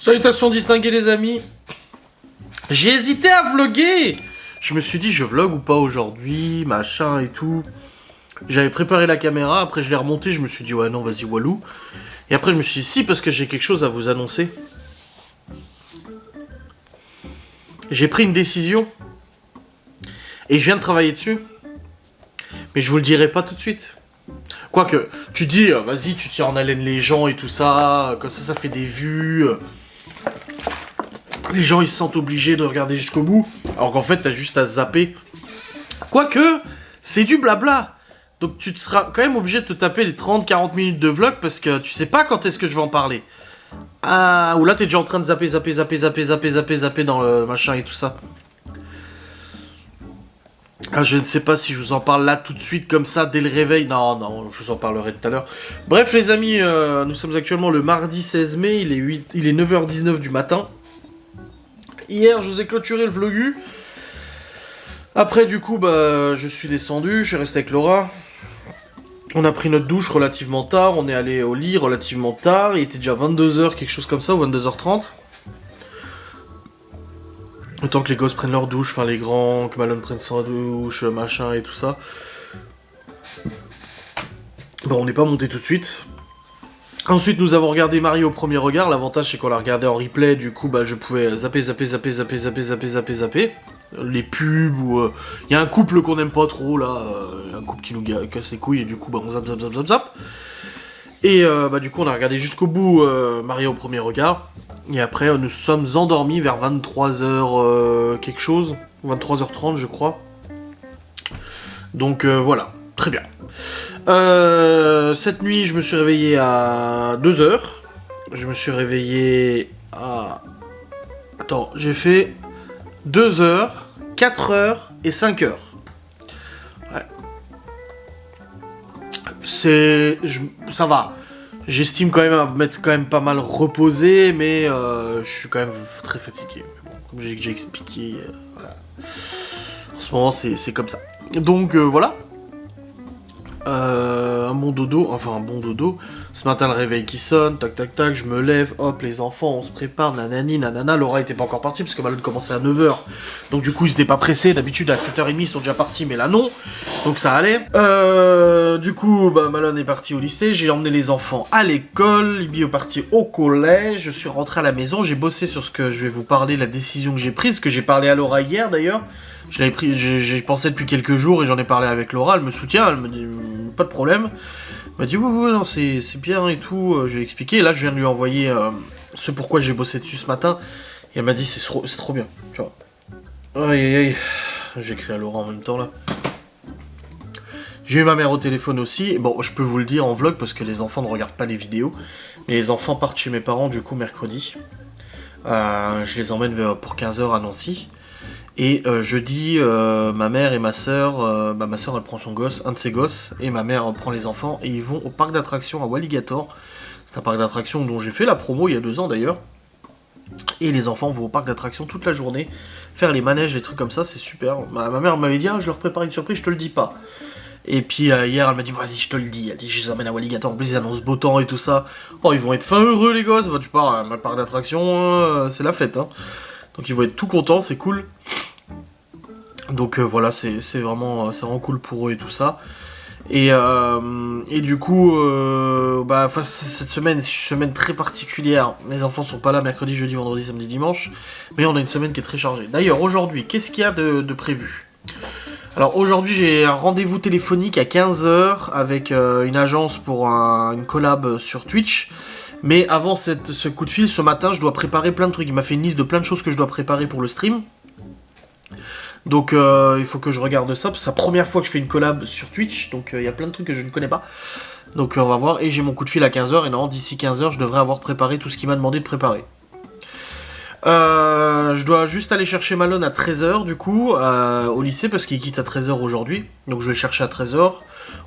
Salutations distinguées les amis. J'ai hésité à vlogger. Je me suis dit je vlog ou pas aujourd'hui, machin et tout. J'avais préparé la caméra, après je l'ai remontée, je me suis dit ouais non vas-y Walou. Et après je me suis dit si parce que j'ai quelque chose à vous annoncer. J'ai pris une décision. Et je viens de travailler dessus. Mais je vous le dirai pas tout de suite. Quoique, tu dis, vas-y, tu tiens en haleine les gens et tout ça, comme ça fait des vues. Les gens, ils se sentent obligés de regarder jusqu'au bout, alors qu'en fait, t'as juste à zapper. Quoique, c'est du blabla. Donc tu seras quand même obligé de te taper les 30-40 minutes de vlog, parce que tu sais pas quand est-ce que je vais en parler. Ah, ou là, t'es déjà en train de zapper dans le machin et tout ça. Ah, je ne sais pas si je vous en parle là tout de suite comme ça dès le réveil. Non, je vous en parlerai tout à l'heure. Bref les amis, nous sommes actuellement le mardi 16 mai, il est 9h19 du matin. Hier je vous ai clôturé le vlogu. Après du coup je suis descendu, je suis resté avec Laura. On a pris notre douche relativement tard, on est allé au lit relativement tard. Il était déjà 22h, quelque chose comme ça, ou 22h30. Le temps que les gosses prennent leur douche, enfin les grands, que Malone prenne sa douche, machin et tout ça. Bon, on n'est pas monté tout de suite. Ensuite, nous avons regardé Mario au premier regard. L'avantage, c'est qu'on l'a regardé en replay. Du coup, je pouvais zapper. Les pubs ou... Il y a un couple qu'on aime pas trop, là. Un couple qui nous casse les couilles. Et du coup, on zap. Et du coup, on a regardé jusqu'au bout Mario au premier regard. Et après, nous sommes endormis vers 23h quelque chose. 23h30, je crois. Donc, voilà. Très bien. Cette nuit, je me suis réveillé à 2h. Je me suis réveillé à... Attends, j'ai fait 2h, 4h et 5h. Ouais. Ça va. J'estime quand même à m'être quand même pas mal reposé, mais je suis quand même très fatigué. Mais bon, comme j'ai expliqué, voilà. En ce moment c'est comme ça. Donc voilà. Un bon dodo. Ce matin, le réveil qui sonne, tac, je me lève, hop, les enfants, on se prépare, nanani, nanana. Laura était pas encore partie, parce que Malone commençait à 9h. Donc du coup, ils étaient pas pressés. D'habitude, à 7h30, ils sont déjà partis, mais là, non. Donc ça allait. Du coup, Malone est parti au lycée. J'ai emmené les enfants à l'école. Libby est parti au collège. Je suis rentré à la maison. J'ai bossé sur ce que je vais vous parler, la décision que j'ai prise, que j'ai parlé à Laura hier, d'ailleurs. J'ai pensé depuis quelques jours et j'en ai parlé avec Laura. Elle me soutient, elle me dit pas de problème. Elle m'a dit oui, non, c'est bien et tout. J'ai expliqué. Et là, je viens de lui envoyer ce pourquoi j'ai bossé dessus ce matin. Et elle m'a dit c'est trop bien. Tu vois. Aïe. J'ai écrit à Laura en même temps là. J'ai eu ma mère au téléphone aussi. Bon, je peux vous le dire en vlog parce que les enfants ne regardent pas les vidéos. Mais les enfants partent chez mes parents du coup mercredi. Je les emmène pour 15h à Nancy. Et jeudi, ma mère et ma soeur, ma soeur elle prend son gosse, un de ses gosses, et ma mère prend les enfants, et ils vont au parc d'attractions à Walligator. C'est un parc d'attractions dont j'ai fait la promo il y a 2 ans d'ailleurs. Et les enfants vont au parc d'attractions toute la journée, faire les manèges, les trucs comme ça, c'est super. Ma mère m'avait dit, je leur prépare une surprise, je te le dis pas. Et puis hier, elle m'a dit, vas-y, je te le dis. Elle dit, je les emmène à Walligator, en plus ils annoncent beau temps et tout ça. Oh, ils vont être fin heureux les gosses, tu pars à un parc d'attractions, c'est la fête, hein. Donc ils vont être tout contents, c'est cool. Donc voilà, c'est vraiment cool pour eux et tout ça. Et du coup, cette semaine est une semaine très particulière. Mes enfants sont pas là mercredi, jeudi, vendredi, samedi, dimanche. Mais on a une semaine qui est très chargée. D'ailleurs, aujourd'hui, qu'est-ce qu'il y a de prévu ? Alors aujourd'hui, j'ai un rendez-vous téléphonique à 15h avec une agence pour une collab sur Twitch. Mais avant ce coup de fil, ce matin, je dois préparer plein de trucs. Il m'a fait une liste de plein de choses que je dois préparer pour le stream. Donc il faut que je regarde ça, c'est la première fois que je fais une collab sur Twitch, donc il y a plein de trucs que je ne connais pas. Donc on va voir, et j'ai mon coup de fil à 15h, et normalement d'ici 15h, je devrais avoir préparé tout ce qu'il m'a demandé de préparer. Je dois juste aller chercher Malone à 13h du coup, au lycée, parce qu'il quitte à 13h aujourd'hui, donc je vais le chercher à 13h.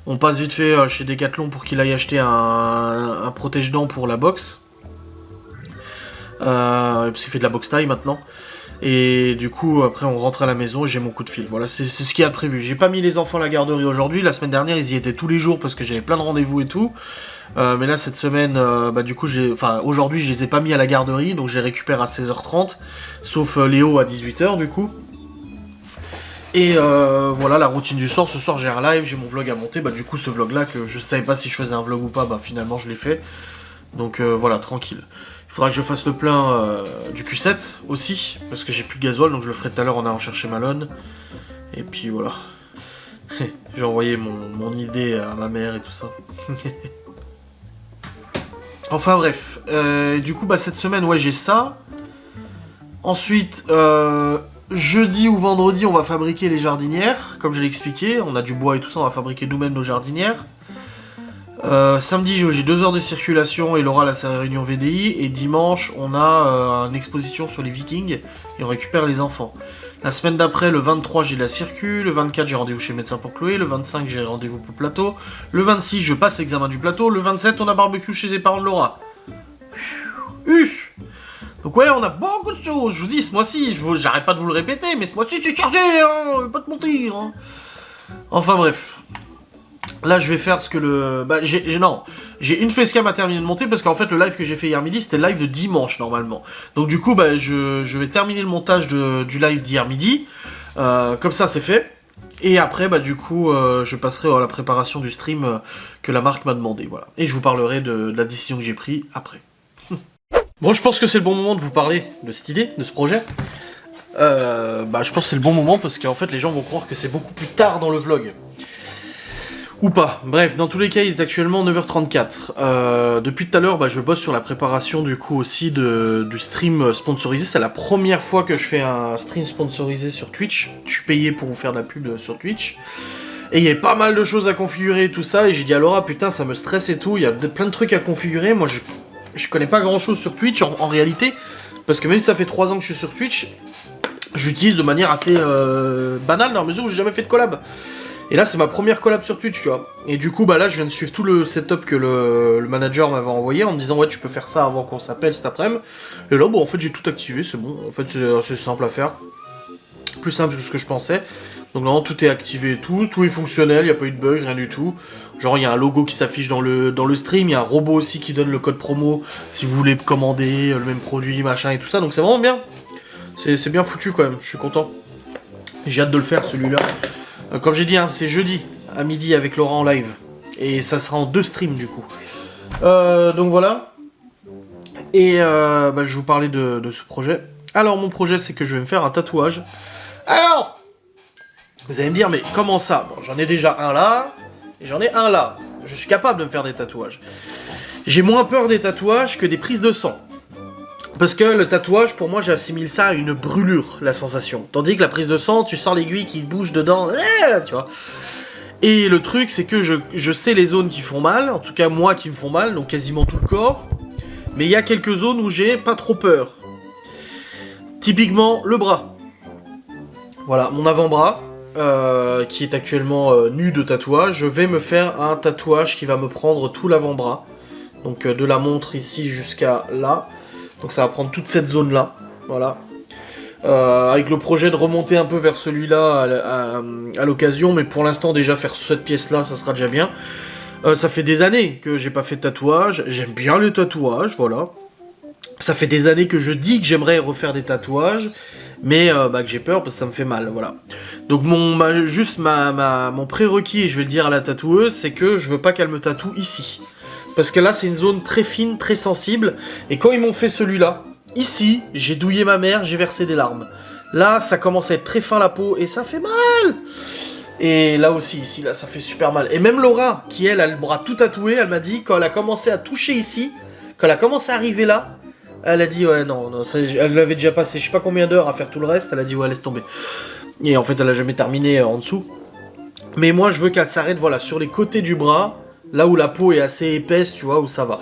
On passe vite fait chez Decathlon pour qu'il aille acheter un protège-dents pour la boxe, parce qu'il fait de la boxe taille maintenant. Et du coup, après, on rentre à la maison et j'ai mon coup de fil. Voilà, c'est ce qu'il y a de prévu. J'ai pas mis les enfants à la garderie aujourd'hui. La semaine dernière, ils y étaient tous les jours parce que j'avais plein de rendez-vous et tout. Mais là, cette semaine, du coup, aujourd'hui, je les ai pas mis à la garderie, donc je les récupère à 16h30, sauf Léo à 18h, du coup. Et voilà, la routine du soir. Ce soir, j'ai un live, j'ai mon vlog à monter. Du coup, ce vlog-là, que je savais pas si je faisais un vlog ou pas, finalement, je l'ai fait. Donc voilà, tranquille. Il faudra que je fasse le plein du Q7 aussi, parce que j'ai plus de gasoil, donc je le ferai tout à l'heure en allant chercher Malone. Et puis voilà. J'ai envoyé mon idée à ma mère et tout ça. Enfin bref, du coup cette semaine, ouais, j'ai ça. Ensuite, jeudi ou vendredi, on va fabriquer les jardinières, comme je l'ai expliqué. On a du bois et tout ça, on va fabriquer nous-mêmes nos jardinières. Samedi, j'ai 2 heures de circulation et Laura a sa réunion VDI. Et dimanche, on a une exposition sur les Vikings et on récupère les enfants. La semaine d'après, le 23, j'ai de la circu. Le 24, j'ai rendez-vous chez le médecin pour Chloé. Le 25, j'ai rendez-vous pour le plateau. Le 26, je passe l'examen du plateau. Le 27, on a barbecue chez les parents de Laura. Donc ouais, on a beaucoup de choses. Je vous dis, ce mois-ci, j'arrête pas de vous le répéter, mais ce mois-ci, c'est chargé, hein, pas te mentir. Hein. Enfin bref. Là, je vais faire ce que le... j'ai une facecam à terminer de monter, parce qu'en fait, le live que j'ai fait hier midi, c'était le live de dimanche, normalement. Donc du coup, je vais terminer le montage du live d'hier midi. Comme ça, c'est fait. Et après, du coup, je passerai à la préparation du stream que la marque m'a demandé, voilà. Et je vous parlerai de la décision que j'ai prise après. Bon, je pense que c'est le bon moment de vous parler de cette idée, de ce projet. Je pense que c'est le bon moment, parce qu'en fait, les gens vont croire que c'est beaucoup plus tard dans le vlog. Ou pas. Bref, dans tous les cas, il est actuellement 9h34. Depuis tout à l'heure, je bosse sur la préparation du coup aussi du stream sponsorisé. C'est la première fois que je fais un stream sponsorisé sur Twitch. Je suis payé pour vous faire de la pub sur Twitch. Et il y avait pas mal de choses à configurer et tout ça. Et j'ai dit à Laura, putain, ça me stresse et tout. Il y a plein de trucs à configurer. Moi, je connais pas grand chose sur Twitch en réalité. Parce que même si ça fait 3 ans que je suis sur Twitch, j'utilise de manière assez banale dans la mesure où j'ai jamais fait de collab. Et là, c'est ma première collab sur Twitch, tu vois. Et du coup, là, je viens de suivre tout le setup que le manager m'avait envoyé en me disant, ouais, tu peux faire ça avant qu'on s'appelle cet après-midi. Et là, en fait, j'ai tout activé, c'est bon. En fait, c'est assez simple à faire. Plus simple que ce que je pensais. Donc, normalement, tout est activé et tout est fonctionnel, il n'y a pas eu de bug, rien du tout. Genre, il y a un logo qui s'affiche dans le stream, il y a un robot aussi qui donne le code promo si vous voulez commander le même produit, machin et tout ça. Donc, c'est vraiment bien. C'est bien foutu quand même, je suis content. J'ai hâte de le faire, celui-là. Comme j'ai dit, c'est jeudi à midi avec Laura en live. Et ça sera en 2 streams du coup. Donc voilà. Et je vais vous parler de ce projet. Alors mon projet, c'est que je vais me faire un tatouage. Alors, vous allez me dire, mais comment ça? Bon, j'en ai déjà un là, et j'en ai un là. Je suis capable de me faire des tatouages. J'ai moins peur des tatouages que des prises de sang. Parce que le tatouage, pour moi, j'assimile ça à une brûlure, la sensation. Tandis que la prise de sang, tu sens l'aiguille qui bouge dedans, tu vois. Et le truc, c'est que je sais les zones qui font mal, en tout cas moi qui me font mal, donc quasiment tout le corps. Mais il y a quelques zones où j'ai pas trop peur. Typiquement, le bras. Voilà, mon avant-bras, qui est actuellement nu de tatouage. Je vais me faire un tatouage qui va me prendre tout l'avant-bras. Donc de la montre ici jusqu'à là. Donc ça va prendre toute cette zone-là, voilà. Avec le projet de remonter un peu vers celui-là à l'occasion, mais pour l'instant déjà faire cette pièce-là, ça sera déjà bien. Ça fait des années que j'ai pas fait de tatouage, j'aime bien les tatouages, voilà. Ça fait des années que je dis que j'aimerais refaire des tatouages, mais que j'ai peur parce que ça me fait mal, voilà. Donc mon prérequis, et je vais le dire à la tatoueuse, c'est que je veux pas qu'elle me tatoue ici. Parce que là, c'est une zone très fine, très sensible. Et quand ils m'ont fait celui-là, ici, j'ai douillé ma mère, j'ai versé des larmes. Là, ça commence à être très fin la peau et ça fait mal. Et là aussi, ici, là, ça fait super mal. Et même Laura, qui elle a le bras tout tatoué, elle m'a dit, quand elle a commencé à toucher ici, quand elle a commencé à arriver là, elle a dit, ouais, non ça, elle l'avait déjà passé je sais pas combien d'heures à faire tout le reste, elle a dit, ouais, laisse tomber. Et en fait, elle a jamais terminé en dessous. Mais moi, je veux qu'elle s'arrête, voilà, sur les côtés du bras, là où la peau est assez épaisse, tu vois, où ça va.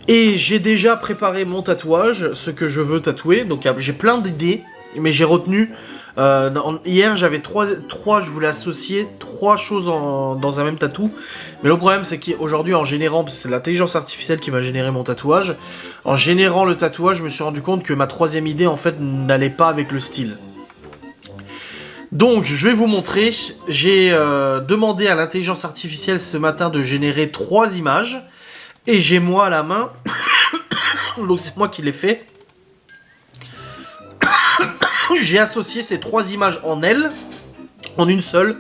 Et j'ai déjà préparé mon tatouage, ce que je veux tatouer. Donc j'ai plein d'idées, mais j'ai retenu Hier, j'avais trois, je voulais associer trois choses dans un même tatou. Mais le problème, c'est qu'aujourd'hui, en générant, parce que c'est l'intelligence artificielle qui m'a généré mon tatouage, en générant le tatouage, je me suis rendu compte que ma troisième idée, en fait, n'allait pas avec le style. Donc, je vais vous montrer. J'ai demandé à l'intelligence artificielle ce matin de générer 3 images. Et j'ai moi à la main. Donc, c'est moi qui l'ai fait. J'ai associé ces 3 images en L, en une seule,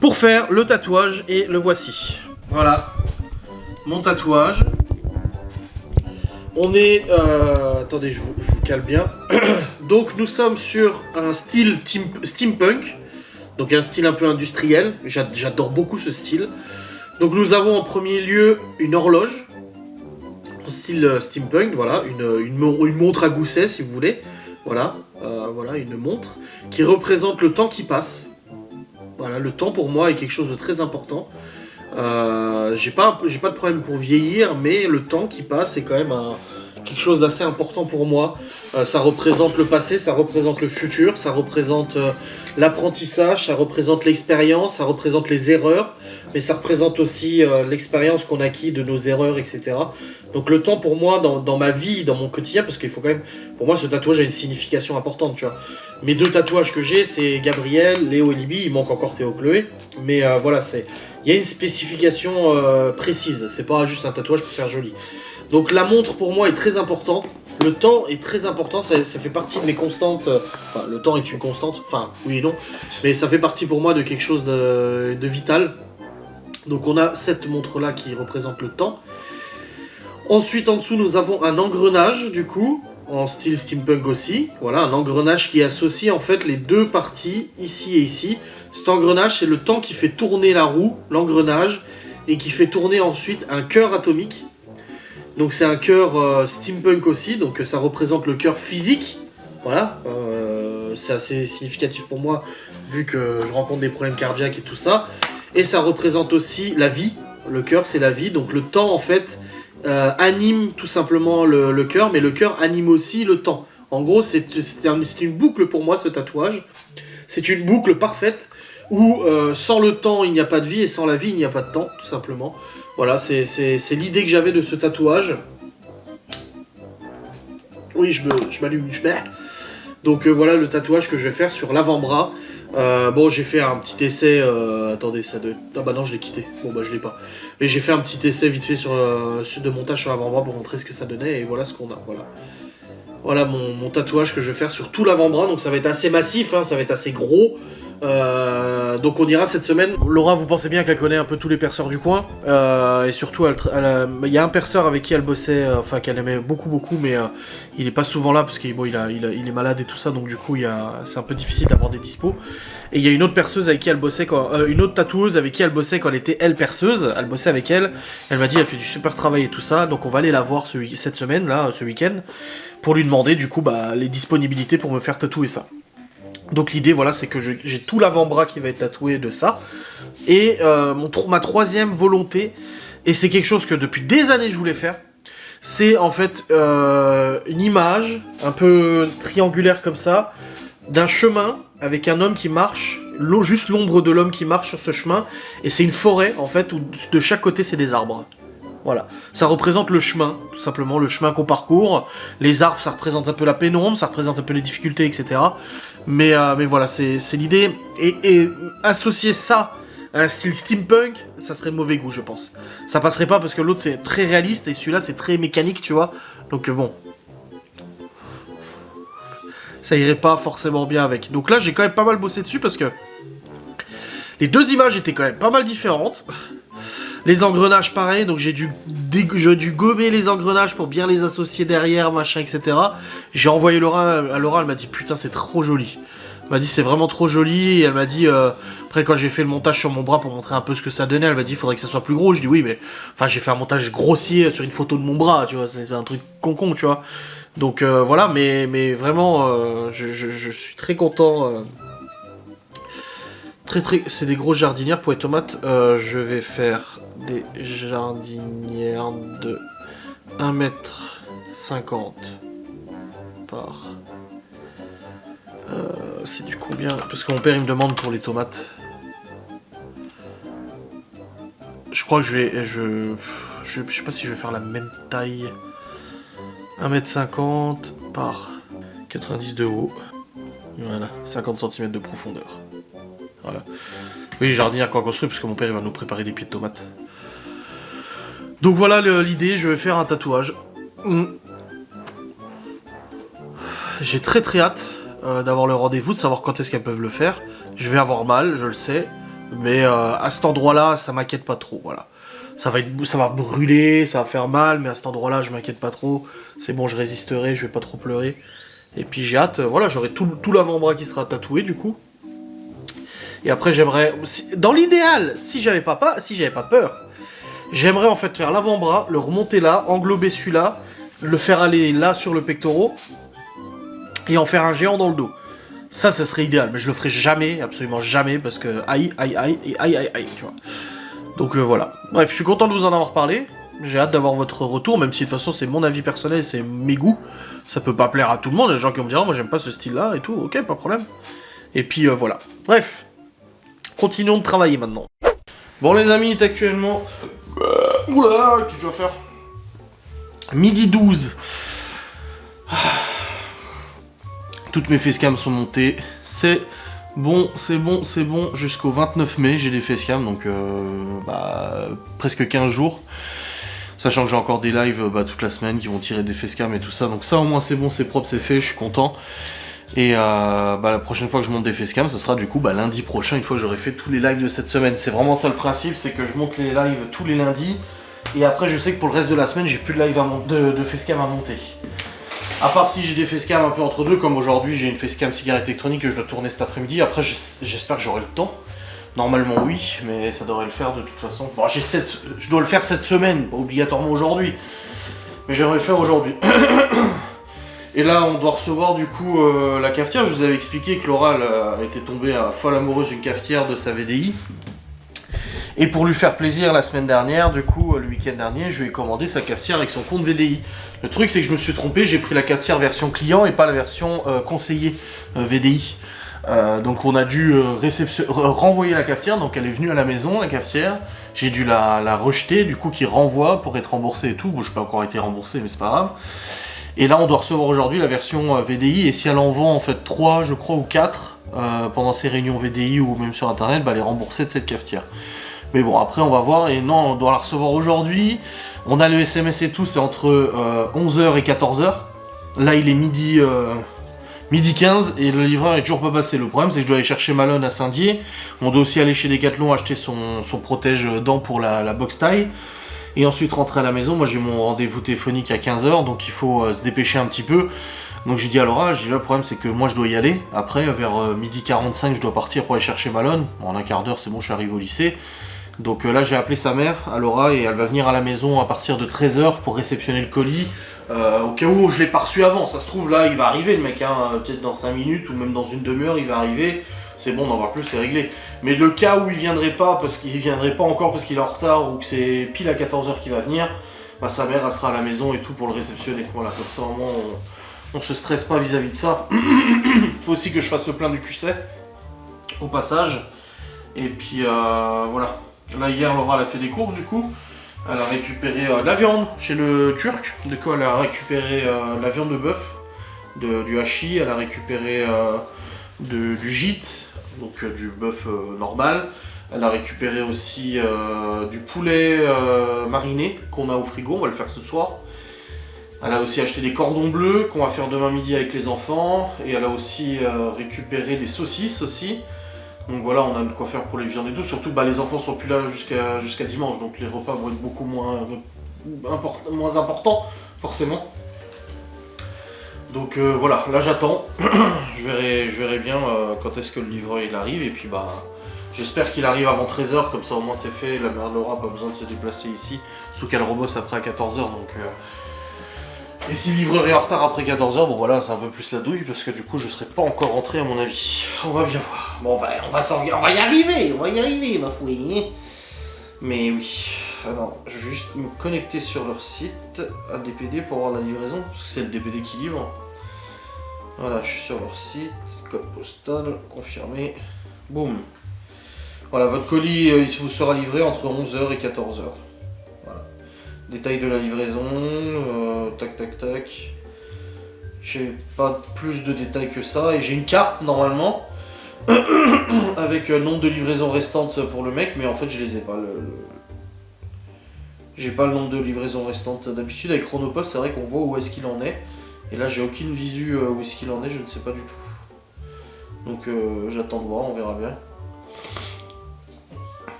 pour faire le tatouage, et le voici. Voilà, mon tatouage. On est... attendez, je vous cale bien. Donc nous sommes sur un style steampunk, donc un style un peu industriel. J'adore beaucoup ce style. Donc nous avons en premier lieu une horloge, en style steampunk, voilà, une montre à gousset si vous voulez. Voilà. Voilà, une montre qui représente le temps qui passe. Voilà, le temps pour moi est quelque chose de très important. J'ai pas de problème pour vieillir, mais le temps qui passe est quand même quelque chose d'assez important pour moi. Ça représente le passé, ça représente le futur, ça représente l'apprentissage, ça représente l'expérience, ça représente les erreurs, mais ça représente aussi l'expérience qu'on acquit de nos erreurs, etc. Donc le temps pour moi, dans ma vie, dans mon quotidien, parce qu'il faut quand même... Pour moi, ce tatouage a une signification importante, tu vois. Mes 2 tatouages que j'ai, c'est Gabriel, Léo et Libby, il manque encore Théo Chloé. Mais voilà, il y a une spécification précise, c'est pas juste un tatouage pour faire joli. Donc la montre pour moi est très important, le temps est très important, ça fait partie de mes constantes, enfin le temps est une constante, enfin oui et non, mais ça fait partie pour moi de quelque chose de vital. Donc on a cette montre là qui représente le temps. Ensuite en dessous nous avons un engrenage du coup, en style steampunk aussi, voilà, un engrenage qui associe en fait les 2 parties, ici et ici. Cet engrenage c'est le temps qui fait tourner la roue, l'engrenage, et qui fait tourner ensuite un cœur atomique. Donc c'est un cœur steampunk aussi, donc ça représente le cœur physique, voilà, c'est assez significatif pour moi, vu que je rencontre des problèmes cardiaques et tout ça, et ça représente aussi la vie, le cœur c'est la vie, donc le temps en fait anime tout simplement le cœur, mais le cœur anime aussi le temps. En gros c'est une boucle pour moi ce tatouage, c'est une boucle parfaite, où sans le temps il n'y a pas de vie, et sans la vie il n'y a pas de temps, tout simplement. Voilà, c'est l'idée que j'avais de ce tatouage. Oui, je m'allume, je mets. Donc voilà le tatouage que je vais faire sur l'avant-bras. Bon, j'ai fait un petit essai... attendez, ça de... Ah bah non, je l'ai quitté. Bon bah je l'ai pas. Mais j'ai fait un petit essai vite fait de montage sur l'avant-bras pour montrer ce que ça donnait. Et voilà ce qu'on a, voilà. Voilà mon tatouage que je vais faire sur tout l'avant-bras. Donc ça va être assez massif, hein, ça va être assez gros. Donc on ira cette semaine. Laura, vous pensez bien qu'elle connaît un peu tous les perceurs du coin, et surtout il y a un perceur avec qui elle bossait, enfin qu'elle aimait beaucoup, mais il est pas souvent là parce qu'il bon, il est malade et tout ça, donc du coup c'est un peu difficile d'avoir des dispos. Et il y a une autre perceuse avec qui elle bossait une autre tatoueuse avec qui elle bossait quand elle était elle perceuse. Elle bossait avec elle. Elle m'a dit elle fait du super travail et tout ça, donc on va aller la voir cette semaine là, ce week-end, pour lui demander du coup les disponibilités pour me faire tatouer ça. Donc l'idée, voilà, c'est que j'ai tout l'avant-bras qui va être tatoué de ça. Et ma troisième volonté, et c'est quelque chose que depuis des années je voulais faire, c'est en fait une image un peu triangulaire comme ça, d'un chemin avec un homme qui marche, juste l'ombre de l'homme qui marche sur ce chemin, et c'est une forêt en fait où de chaque côté c'est des arbres. Voilà, ça représente le chemin, tout simplement, le chemin qu'on parcourt. Les arbres, ça représente un peu la pénombre, ça représente un peu les difficultés, etc. Mais voilà, c'est l'idée. Et associer ça à un style steampunk, ça serait de mauvais goût, je pense. Ça passerait pas parce que l'autre c'est très réaliste et celui-là c'est très mécanique, tu vois. Donc bon, ça irait pas forcément bien avec. Donc là, j'ai quand même pas mal bossé dessus parce que les 2 images étaient quand même pas mal différentes. Les engrenages, pareil, donc j'ai dû gommer les engrenages pour bien les associer derrière, machin, etc. J'ai envoyé Laura à Laura, elle m'a dit putain, c'est trop joli. Elle m'a dit c'est vraiment trop joli, et elle m'a dit, après quand j'ai fait le montage sur mon bras pour montrer un peu ce que ça donnait, elle m'a dit il faudrait que ça soit plus gros. Je dis oui, mais enfin j'ai fait un montage grossier sur une photo de mon bras, tu vois, c'est un truc con, tu vois. Donc voilà, mais vraiment, je suis très content. C'est des grosses jardinières pour les tomates. Je vais faire des jardinières de 1,50 m par C'est du combien? Parce que mon père il me demande pour les tomates. Je crois que je sais pas si je vais faire la même taille. 1,50 m par 90 de haut. Voilà, 50 cm de profondeur. Voilà. Oui, jardinière qu'on a construit parce que mon père il va nous préparer des pieds de tomates. Donc voilà l'idée, je vais faire un tatouage. J'ai très hâte d'avoir le rendez-vous, de savoir quand est-ce qu'elles peuvent le faire. Je vais avoir mal, je le sais. Mais à cet endroit-là, ça m'inquiète pas trop, voilà. Ça va brûler, ça va faire mal, mais à cet endroit-là, je m'inquiète pas trop. C'est bon, je résisterai, je vais pas trop pleurer. Et puis j'ai hâte, voilà, j'aurai tout l'avant-bras qui sera tatoué, du coup. Et après, j'aimerais... Dans l'idéal, si j'avais pas peur, j'aimerais en fait faire l'avant-bras, le remonter là, englober celui-là, le faire aller là sur le pectoral, et en faire un géant dans le dos. Ça serait idéal, mais je le ferai jamais, absolument jamais, parce que aïe, tu vois. Donc voilà. Bref, je suis content de vous en avoir parlé. J'ai hâte d'avoir votre retour, même si de toute façon c'est mon avis personnel, c'est mes goûts. Ça peut pas plaire à tout le monde, il y a des gens qui vont me dire oh, moi j'aime pas ce style-là et tout, ok, pas de problème. Et puis voilà. Bref, continuons de travailler maintenant. Bon les amis, il est actuellement... Oula, tu dois faire... Midi 12. Toutes mes facecams sont montées. C'est bon, jusqu'au 29 mai, j'ai des facecams, donc presque 15 jours. Sachant que j'ai encore des lives toute la semaine qui vont tirer des facecams et tout ça. Donc ça au moins c'est bon, c'est propre, c'est fait, je suis content. Et la prochaine fois que je monte des facecams, ça sera du coup lundi prochain, une fois que j'aurai fait tous les lives de cette semaine. C'est vraiment ça le principe, c'est que je monte les lives tous les lundis. Et après je sais que pour le reste de la semaine, j'ai plus de live de facecam à monter. À part si j'ai des facecams un peu entre deux, comme aujourd'hui j'ai une facecam cigarette électronique que je dois tourner cet après-midi. Après j'espère que j'aurai le temps. Normalement oui, mais ça devrait le faire de toute façon. Bon, je dois le faire cette semaine, pas obligatoirement aujourd'hui. Mais j'aimerais le faire aujourd'hui. Et là on doit recevoir du coup la cafetière. Je vous avais expliqué que Laura a été tombée folle amoureuse d'une cafetière de sa VDI. Et pour lui faire plaisir la semaine dernière, du coup le week-end dernier, je lui ai commandé sa cafetière avec son compte VDI. Le truc c'est que je me suis trompé, j'ai pris la cafetière version client et pas la version conseiller VDI. Donc on a dû renvoyer la cafetière, donc elle est venue à la maison, la cafetière. J'ai dû la rejeter, du coup qui renvoie pour être remboursé et tout. Bon, je n'ai pas encore été remboursé, mais c'est pas grave. Et là on doit recevoir aujourd'hui la version VDI, et si elle en vend en fait 3 je crois ou 4 pendant ses réunions VDI ou même sur internet, elle est remboursée de cette cafetière. Mais bon, après on va voir, et non, on doit la recevoir aujourd'hui. On a le SMS et tout, c'est entre 11h et 14h. Là il est midi 15 et le livreur est toujours pas passé. Le problème c'est que je dois aller chercher Malone à Saint-Dié. On doit aussi aller chez Decathlon acheter son protège-dents pour la box taille. Et ensuite rentrer à la maison. Moi j'ai mon rendez-vous téléphonique à 15h, donc il faut se dépêcher un petit peu. Donc j'ai dit à Laura, le problème c'est que moi je dois y aller. Après vers midi 45 je dois partir pour aller chercher Malone. En un quart d'heure c'est bon, je suis arrivé au lycée. Donc là j'ai appelé sa mère, à Laura, et elle va venir à la maison à partir de 13h pour réceptionner le colis. Au cas où je l'ai pas reçu avant, ça se trouve là il va arriver le mec, peut-être dans 5 minutes ou même dans une demi-heure il va arriver. C'est bon, n'en va plus, c'est réglé. Mais le cas où il viendrait pas encore parce qu'il est en retard ou que c'est pile à 14h qu'il va venir, sa mère elle sera à la maison et tout pour le réceptionner. Voilà, comme ça au moins on se stresse pas vis-à-vis de ça. Faut aussi que je fasse le plein du QC au passage. Et puis voilà. Là hier Laura elle a fait des courses du coup. Elle a récupéré de la viande chez le Turc. De quoi elle a récupéré de la viande de bœuf, du hachis, elle a récupéré du gîte, donc du bœuf normal. Elle a récupéré aussi du poulet mariné qu'on a au frigo, on va le faire ce soir. Elle a aussi acheté des cordons bleus qu'on va faire demain midi avec les enfants. Et elle a aussi récupéré des saucisses aussi. Donc voilà, on a de quoi faire pour les viandes et tout. Surtout les enfants sont plus là jusqu'à dimanche, donc les repas vont être beaucoup moins importants, forcément. Donc voilà, là j'attends. je verrai bien quand est-ce que le livreur il arrive. Et puis j'espère qu'il arrive avant 13h, comme ça au moins c'est fait. La mère Laura n'a pas besoin de se déplacer ici. Surtout qu'elle rebosse après à 14h. Donc, et si le livreur est en retard après 14h, bon voilà, c'est un peu plus la douille parce que du coup je serai pas encore rentré à mon avis. On va bien voir. Bon, on va y arriver, ma fouille. Mais oui. Alors, je vais juste me connecter sur leur site à DPD pour avoir la livraison, parce que c'est le DPD qui livre. Voilà, je suis sur leur site, code postal, confirmé. Boum. Voilà, votre colis, il vous sera livré entre 11h et 14h. Voilà. Détail de la livraison, tac tac tac. J'ai pas plus de détails que ça. Et j'ai une carte, normalement, avec nombre de livraisons restantes pour le mec, mais en fait, je les ai pas. J'ai pas le nombre de livraisons restantes. D'habitude, avec Chronopost, c'est vrai qu'on voit où est-ce qu'il en est. Et là, j'ai aucune visu où est-ce qu'il en est, je ne sais pas du tout. Donc, j'attends de voir, on verra bien.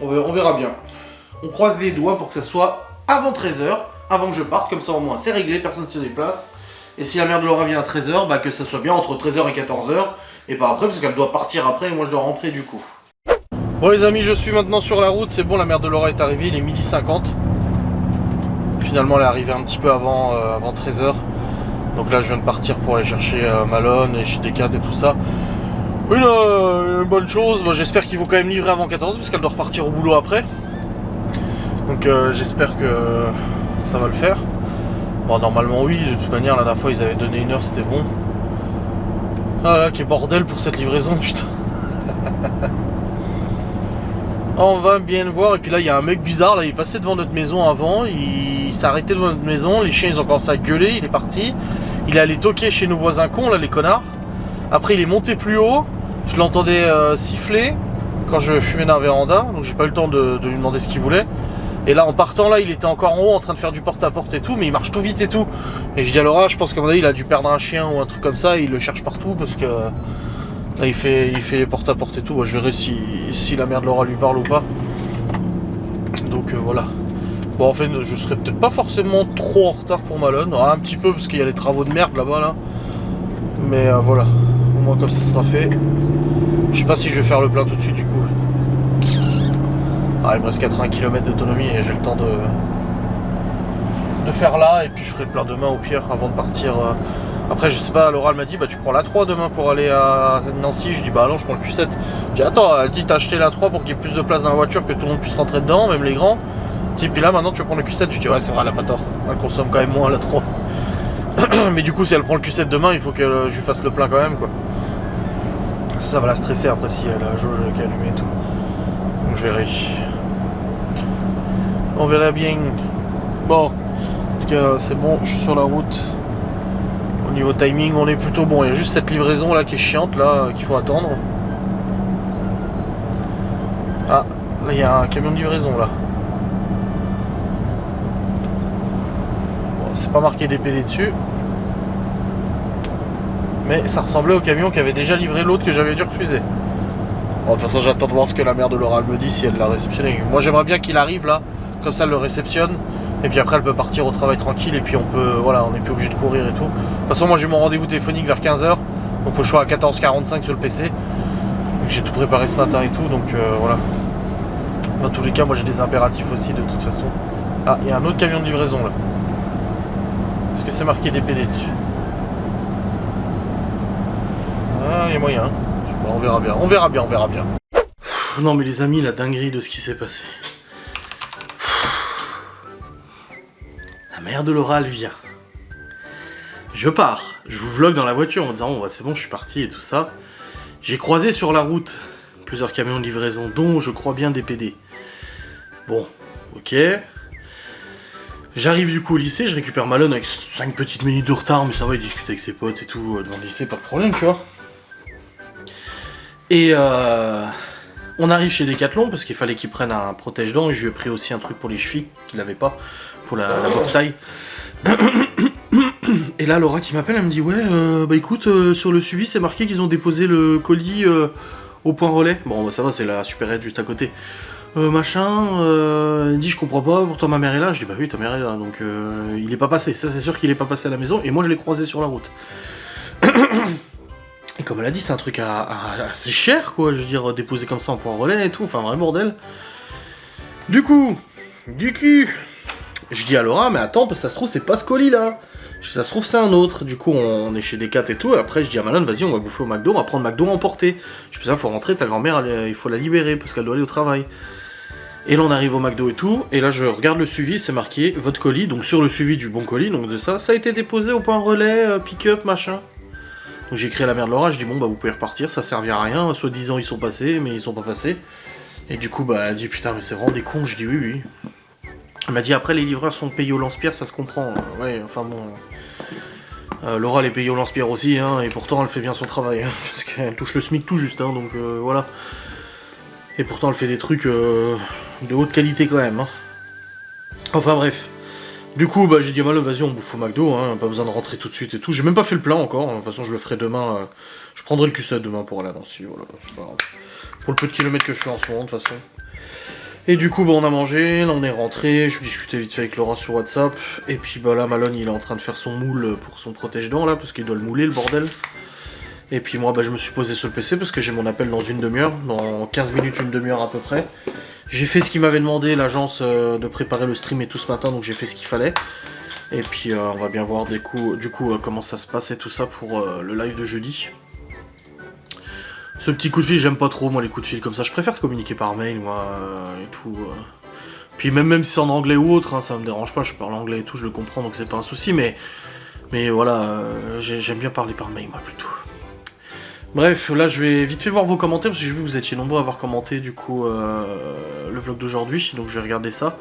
On verra bien. On croise les doigts pour que ça soit avant 13h, avant que je parte, comme ça au moins c'est réglé, personne ne se déplace. Et si la mère de Laura vient à 13h, bah que ça soit bien entre 13h et 14h, et pas après, parce qu'elle doit partir après, et moi je dois rentrer du coup. Bon les amis, je suis maintenant sur la route, c'est bon, la mère de Laura est arrivée, il est 12h50. Finalement elle est arrivée un petit peu avant 13h. Donc là je viens de partir pour aller chercher Malone et chez Decat et tout ça. Une bonne chose, bon, j'espère qu'ils vont quand même livrer avant 14h parce qu'elle doit repartir au boulot après. Donc j'espère que ça va le faire. Bon normalement oui, de toute manière la dernière fois ils avaient donné 1h, c'était bon. Ah là, quel bordel pour cette livraison, putain. On va bien le voir, et puis là il y a un mec bizarre, là il est passé devant notre maison avant, il s'est arrêté devant notre maison, les chiens ils ont commencé à gueuler, il est parti. Il est allé toquer chez nos voisins cons, là les connards. Après il est monté plus haut, je l'entendais siffler quand je fumais dans la véranda, donc j'ai pas eu le temps de lui demander ce qu'il voulait. Et là en partant là il était encore en haut en train de faire du porte-à-porte et tout, mais il marche tout vite et tout. Et je dis à Laura, je pense qu'à mon avis il a dû perdre un chien ou un truc comme ça, il le cherche partout parce que là il fait les porte-à-porte et tout. Moi, je verrai si la mère de Laura lui parle ou pas. Donc voilà. Bon en fait je serai peut-être pas forcément trop en retard pour Malone, un petit peu parce qu'il y a les travaux de merde là-bas là. Mais voilà, au moins comme ça sera fait. Je sais pas si je vais faire le plein tout de suite du coup. Ah, il me reste 80 km d'autonomie et j'ai le temps de faire là, et puis je ferai le plein demain au pire avant de partir. Après je sais pas, Laura elle m'a dit bah tu prends la 3 demain pour aller à Nancy. Je dis bah non, je prends le Q7. Je dis attends, elle dit t'as acheté la 3 pour qu'il y ait plus de place dans la voiture, que tout le monde puisse rentrer dedans, même les grands. Et puis là maintenant tu veux prendre le Q7. Je dis ouais c'est vrai, elle a pas tort, elle consomme quand même moins la 3. Mais du coup si elle prend le Q7 demain, il faut que je lui fasse le plein quand même quoi. Ça va la stresser après si elle a la jauge qui est allumée et tout. Donc je verrai. On verra bien. Bon, en tout cas c'est bon, je suis sur la route. Au niveau timing on est plutôt bon. Il y a juste cette livraison là qui est chiante là, qu'il faut attendre. Ah, là il y a un camion de livraison là. Bon, c'est pas marqué DPD dessus. Mais ça ressemblait au camion qui avait déjà livré l'autre que j'avais dû refuser. Bon, de toute façon j'attends de voir ce que la mère de Laura me dit, si elle l'a réceptionné. Moi j'aimerais bien qu'il arrive là, comme ça elle le réceptionne. Et puis après elle peut partir au travail tranquille, et puis on peut, voilà, on n'est plus obligé de courir et tout. De toute façon moi j'ai mon rendez-vous téléphonique vers 15h. Donc faut que je sois à 14h45 sur le PC. J'ai tout préparé ce matin et tout, donc voilà. Dans tous les cas moi j'ai des impératifs aussi de toute façon. Ah, il y a un autre camion de livraison là. Est-ce que c'est marqué DPD dessus? Ah, il y a moyen. Bon, on verra bien, on verra bien, on verra bien. Non mais les amis, la dinguerie de ce qui s'est passé. La mère de Laura, elle vient. Je pars, je vous vlog dans la voiture en disant oh, bah, c'est bon, je suis parti et tout ça. J'ai croisé sur la route plusieurs camions de livraison, dont je crois bien des PD. Bon, ok. J'arrive du coup au lycée, je récupère Malone avec 5 petites minutes de retard, mais ça va, il discute avec ses potes et tout devant le lycée, pas de problème, tu vois. Et on arrive chez Decathlon parce qu'il fallait qu'il prenne un protège-dents, et je lui ai pris aussi un truc pour les chevilles qu'il avait pas, pour la box taille. Et là Laura qui m'appelle, elle me dit ouais bah écoute, sur le suivi c'est marqué qu'ils ont déposé le colis au point relais. Bon bah ça va, c'est la supérette juste à côté. Elle dit je comprends pas, pourtant ma mère est là. Je dis bah oui, ta mère est là, donc il est pas passé, ça c'est sûr qu'il est pas passé à la maison, et moi je l'ai croisé sur la route. Et comme elle a dit, c'est un truc assez cher quoi, je veux dire, déposé comme ça en point relais et tout, enfin vrai bordel. Du coup, je dis à Laura, mais attends, parce que ça se trouve c'est pas ce colis là. Ça se trouve c'est un autre. Du coup on est chez Decat et tout, et après je dis à Malone, vas-y on va bouffer au McDo, on va prendre McDo emporté. Je dis ça, faut rentrer, ta grand-mère il faut la libérer parce qu'elle doit aller au travail. Et là on arrive au McDo et tout, et là je regarde le suivi, c'est marqué votre colis, donc sur le suivi du bon colis, donc de ça a été déposé au point relais, pick-up, machin. Donc j'ai écrit à la mère de Laura, je dis bon bah vous pouvez repartir, ça servait à rien, soi-disant ils sont passés, mais ils sont pas passés. Et du coup bah elle dit putain mais c'est vraiment des cons, je dis oui oui. Elle m'a dit après les livreurs sont payés au lance-pierre, ça se comprend. Ouais enfin bon. Laura elle est payée au lance-pierre aussi, hein, et pourtant elle fait bien son travail, hein, parce qu'elle touche le SMIC tout juste, hein, donc voilà. Et pourtant elle fait des trucs de haute qualité quand même. Hein. Enfin bref. Du coup, bah, j'ai dit à Malo, vas-y, on bouffe au McDo, hein, pas besoin de rentrer tout de suite et tout. J'ai même pas fait le plein encore, de toute façon, je le ferai demain. Je prendrai le Q7 demain pour aller à Nancy, voilà, c'est pas grave. Pour le peu de kilomètres que je fais en ce moment, de toute façon. Et du coup, bah, on a mangé, là, on est rentré, je discutais vite fait avec Laura sur WhatsApp. Et puis, bah, là, Malone, il est en train de faire son moule pour son protège-dents, là, parce qu'il doit le mouler, le bordel. Et puis, moi, bah, je me suis posé sur le PC, parce que j'ai mon appel dans une demi-heure, dans 15 minutes, une demi-heure à peu près. J'ai fait ce qu'il m'avait demandé, l'agence, de préparer le stream et tout ce matin, donc j'ai fait ce qu'il fallait. Et puis on va bien voir du coup comment ça se passe et tout ça pour le live de jeudi. Ce petit coup de fil, j'aime pas trop moi les coups de fil comme ça. Je préfère communiquer par mail moi et tout. Puis même si c'est en anglais ou autre, hein, ça me dérange pas. Je parle anglais et tout, je le comprends donc c'est pas un souci. Mais voilà, j'aime bien parler par mail moi plutôt. Bref, là je vais vite fait voir vos commentaires parce que j'ai vu que vous étiez nombreux à avoir commenté du coup le vlog d'aujourd'hui, donc je vais regarder ça.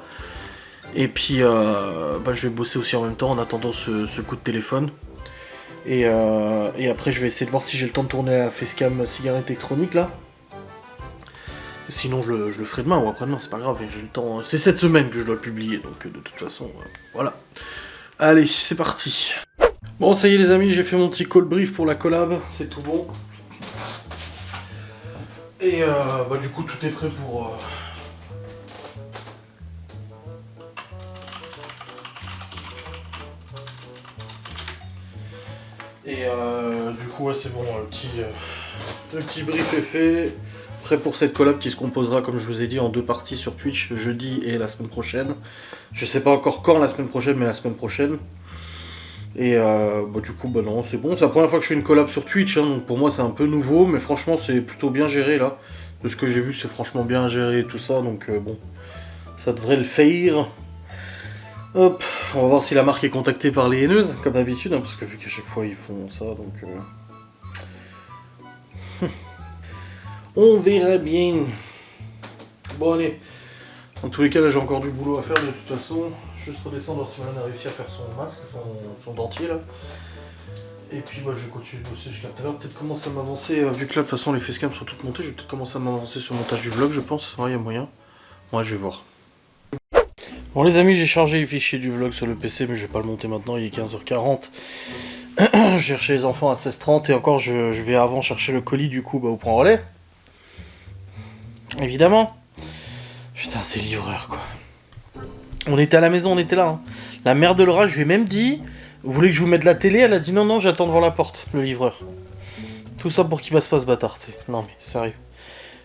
Et puis bah, je vais bosser aussi en même temps en attendant ce coup de téléphone. Et après je vais essayer de voir si j'ai le temps de tourner la facecam cigarette électronique là. Sinon je le ferai demain ou après-demain, c'est pas grave, j'ai le temps. C'est cette semaine que je dois le publier, donc de toute façon, voilà. Allez, c'est parti. Bon ça y est les amis, j'ai fait mon petit call brief pour la collab, c'est tout bon. Et bah du coup tout est prêt pour... Et du coup ouais, c'est bon, le petit brief est fait. Prêt pour cette collab qui se composera comme je vous ai dit en 2 parties sur Twitch, jeudi et la semaine prochaine. Je sais pas encore quand la semaine prochaine, mais la semaine prochaine. Et bah du coup bah non c'est bon, c'est la première fois que je fais une collab sur Twitch, hein, donc pour moi c'est un peu nouveau, mais franchement c'est plutôt bien géré là. De ce que j'ai vu c'est franchement bien géré et tout ça, donc bon, ça devrait le faire. Hop, on va voir si la marque est contactée par les haineuses, comme d'habitude, hein, parce que vu qu'à chaque fois ils font ça, donc... on verra bien. Bon allez, en tous les cas là j'ai encore du boulot à faire de toute façon. Juste redescendre voir si Malone a réussi à faire son masque, son dentier là. Et puis bah, je vais continuer de bosser jusqu'à tout à l'heure, peut-être commencer à m'avancer, vu que là de toute façon les facecams sont toutes montées, je vais peut-être commencer à m'avancer sur le montage du vlog je pense, ouais y a moyen. Ouais je vais voir. Bon les amis, j'ai chargé les fichiers du vlog sur le PC, mais je vais pas le monter maintenant, il est 15h40. Je cherchais les enfants à 16h30 et encore je vais avant chercher le colis du coup bah, au point relais. Évidemment. Putain c'est livreur quoi. On était à la maison, on était là. Hein. La mère de Laura, je lui ai même dit, vous voulez que je vous mette la télé? Elle a dit non j'attends devant la porte, le livreur. Tout ça pour qu'il passe pas ce bâtard, t'sais. Non mais sérieux.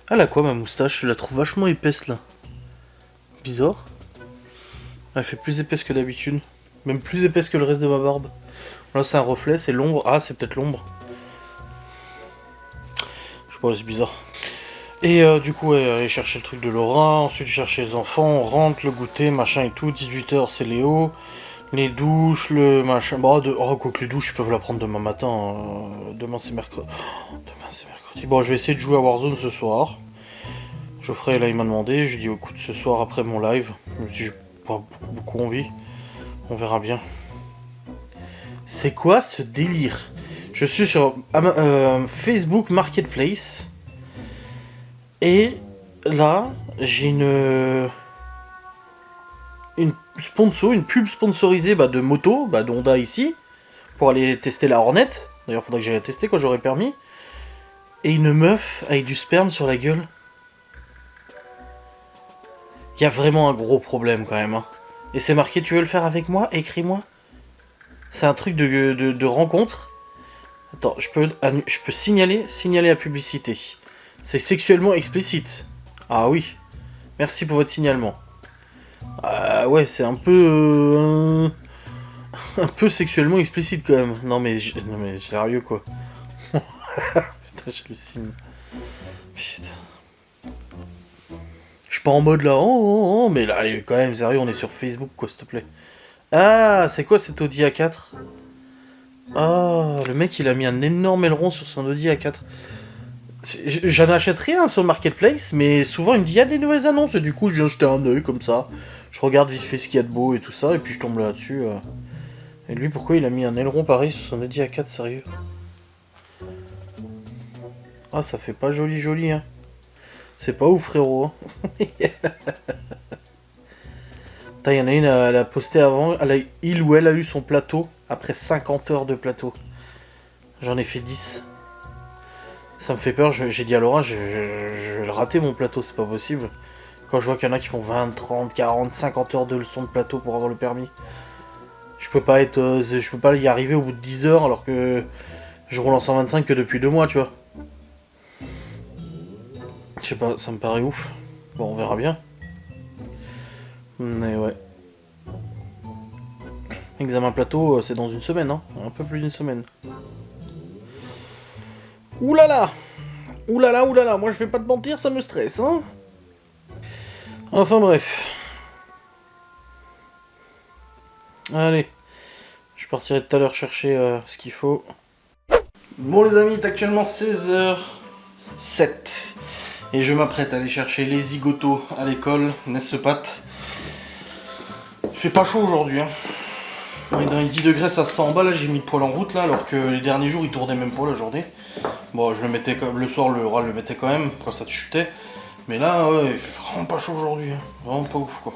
Elle a quoi ma moustache? Je la trouve vachement épaisse là. Bizarre. Elle fait plus épaisse que d'habitude. Même plus épaisse que le reste de ma barbe. Là c'est un reflet, c'est l'ombre. Ah c'est peut-être l'ombre. Je sais pas, c'est bizarre. Et du coup aller chercher le truc de Laura. Ensuite chercher les enfants. On rentre, le goûter, machin et tout. 18h c'est Léo. Les douches, le machin. Bah quoi que les douches ils peuvent la prendre demain matin. Demain c'est mercredi. Demain c'est mercredi. Bon je vais essayer de jouer à Warzone ce soir. Geoffrey là il m'a demandé. Je lui ai dit écoute ce soir après mon live. Même si j'ai pas beaucoup envie. On verra bien. C'est quoi ce délire? Je suis sur Facebook Marketplace. Et là, j'ai une sponsor, une pub sponsorisée de moto, de Honda ici, pour aller tester la Hornet. D'ailleurs, faudrait que j'aille la tester quand j'aurai permis. Et une meuf avec du sperme sur la gueule. Il y a vraiment un gros problème quand même. Hein. Et c'est marqué, tu veux le faire avec moi? Écris-moi. C'est un truc de rencontre. Attends, je peux signaler la publicité. C'est sexuellement explicite. Ah oui. Merci pour votre signalement. Ouais, c'est un peu... un peu sexuellement explicite quand même. Non mais sérieux quoi. Putain, j'hallucine. Putain. Je suis pas en mode là, oh, mais là, quand même, sérieux, on est sur Facebook quoi, s'il te plaît. Ah, c'est quoi cet Audi A4? Ah, le mec il a mis un énorme aileron sur son Audi A4. J'en achète rien sur le marketplace, mais souvent il me dit il y a des nouvelles annonces, et du coup je viens jeter un œil comme ça. Je regarde vite fait ce qu'il y a de beau et tout ça, et puis je tombe là-dessus. Et lui, pourquoi il a mis un aileron pareil sur son Audi A4, sérieux? Ah, ça fait pas joli joli, hein. C'est pas ouf, frérot. Hein. Il y en a une, elle a posté avant, il ou elle a eu son plateau après 50 heures de plateau. J'en ai fait 10. Ça me fait peur, j'ai dit à Laura, je vais le rater mon plateau, c'est pas possible. Quand je vois qu'il y en a qui font 20, 30, 40, 50 heures de leçon de plateau pour avoir le permis. Je peux pas y arriver au bout de 10 heures alors que je roule en 125 que depuis 2 mois, tu vois. Je sais pas, ça me paraît ouf. Bon, on verra bien. Mais ouais. Examen plateau, c'est dans une semaine, hein. Un peu plus d'une semaine. Oulala! Oulala, oulala, moi je vais pas te mentir, ça me stresse, hein. Enfin bref. Allez. Je partirai tout à l'heure chercher ce qu'il faut. Bon les amis, il est actuellement 16h07. Et je m'apprête à aller chercher les zigotos à l'école, n'est-ce pas? Il fait pas chaud aujourd'hui, hein. On est dans les 10 degrés, ça se sent en bas, là j'ai mis le poêle en route là, alors que les derniers jours il tournait même pas la journée. Bon, je le mettais comme le soir, le Ral le mettait quand même, quand ça te chutait. Mais là, ouais, il fait vraiment pas chaud aujourd'hui, hein. Vraiment pas ouf quoi.